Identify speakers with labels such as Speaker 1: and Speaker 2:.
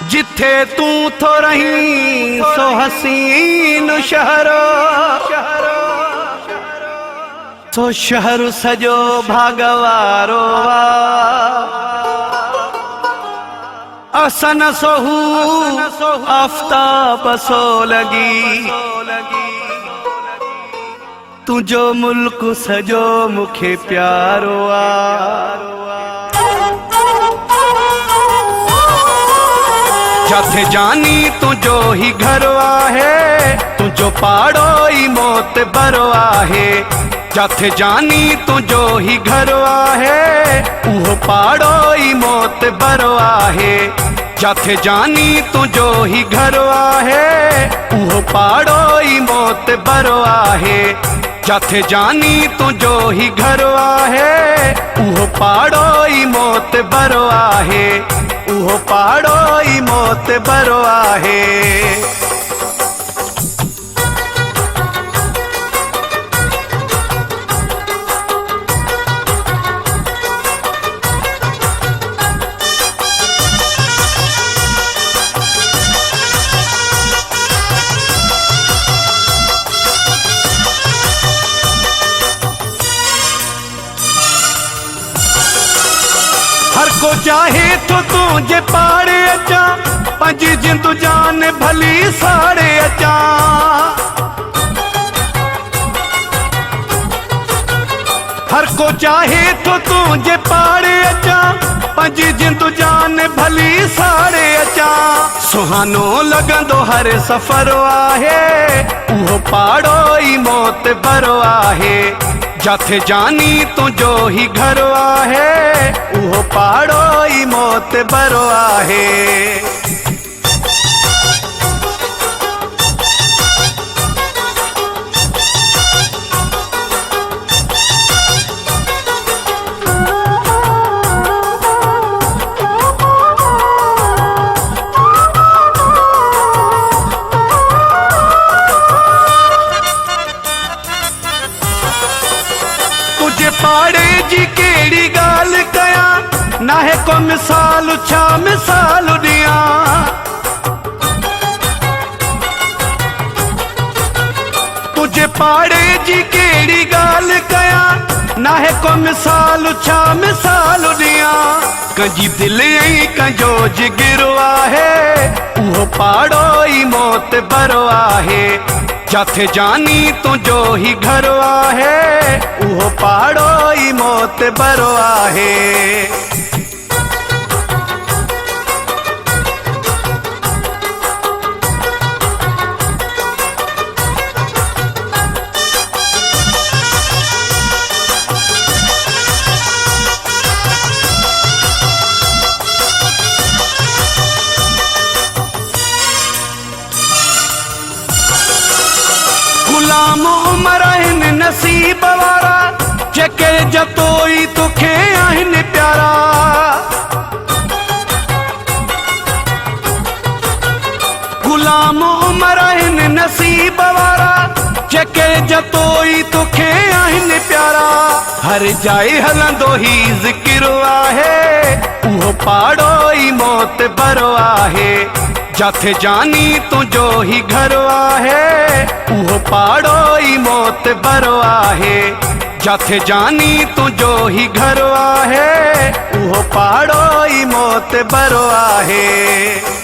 Speaker 1: जिथे तू थो रही सो हसीन शहरो, सो शहर सजो भागवारो असन सोहू आफ्ताब सो लगी। तुझो मुल्क सजो मुखे प्यारो जाथे जानी तुझो ही घर आहे, तुझो पाड़ो ही मौत बरो आहे। जाथे जानी तुझो ही घर आहे, उहो पाड़ो ही मौत बरो आहे। जाथे जानी तुझो ही घर आहे, उहो पाड़ो ही मौत बरो आहे। जाथे जानी तुझो ही घर आहे, उहो पाड़ो ही मौत बरो आहे। उहो पाड़ो ही मौत बरो आहे। हर को चाहे तो तुझे पाड़े अचा, पंजी जिंदु जान भली साड़े अचा। हर को चाहे तो तुझे पाड़े अचा, पंजी जिंदु जान भली साड़े अचा। सुहानो लगंदो हर सफर आहे, उहो पाड़ो ही मौत बरो आहे। जाथे जानी तुझो ही घर आहे, उहो पाड़ो ही मौत बरो आहे। तुझे पाड़े जी केड़ी गाल कया, ना है को मिसाल छा मिसाल दिया। तुझे पाड़े जी केड़ी गाल कया, ना है को मिसाल छा मिसाल दिया। कंजी दिल ऐं कंजो जिगिरो आहे, उहो पाड़ो ही मौत बरो आहे। जाथे जानी तुझो ही घर आहे, उहो पाड़ो ही मौत बरो आहे। गुलाम उमर आहिनि नसीब वारा, जेके जतोई तोखे आहिनि प्यारा। गुलाम उमर आहिनि नसीब वारा, जेके जतोई तोखे आहिनि प्यारा। हर जाए हलंदो ही ज़िक्र आहे, उहो पाड़ो ही मौत बरो आहे। जाथे जानी तुझो ही घर आहे, उहो पाड़ो ही मौत बरो आहे। जाथे जानी तुझो ही घर आहे, उहो पाड़ो ही मौत बरो आहे।